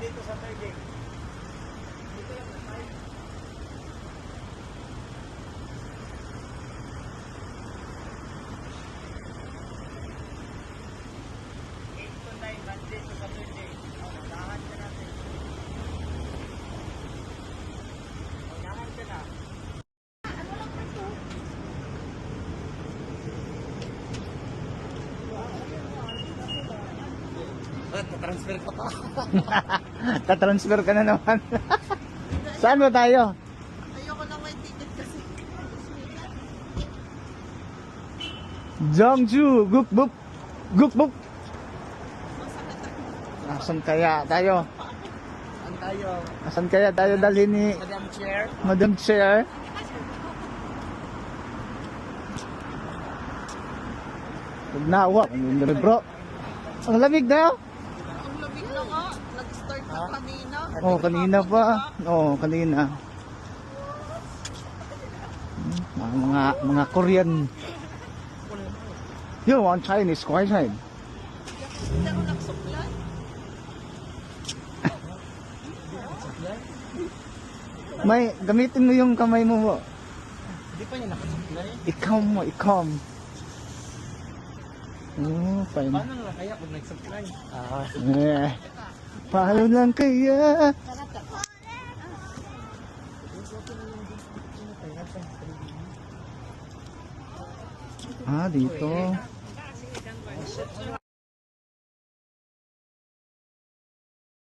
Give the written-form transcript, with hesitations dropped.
dito sa Target. Dito lang na 5. 8 to 9, Monday to Saturday. Unahan ka natin. Unahan ka na. Transfer ka pa. Tatransfer ka na naman. Saan ba tayo? Ayoko na may ticket kasi. Jeongju, Gukbuk. Gukbuk. Asan kaya tayo? Saan tayo? Asan kaya tayo dalhin ni Madam Chair. Madam Chair? Nagnawa. Bro. Ang lamig na. Ang lamig na nga. Nag-start na kanina. Oh, kanina pa. Oh, kanina. Mga Korean. You want Chinese, quite Chinese. Hindi ako nagsuklay. May, gamitin mo yung kamay mo. Hindi pa niya nakasuklay. Ikam mo, ikam. Oh, fine. Paano lang kaya kung nagsuklay? Eh, paano lang kaya? Ah, dito.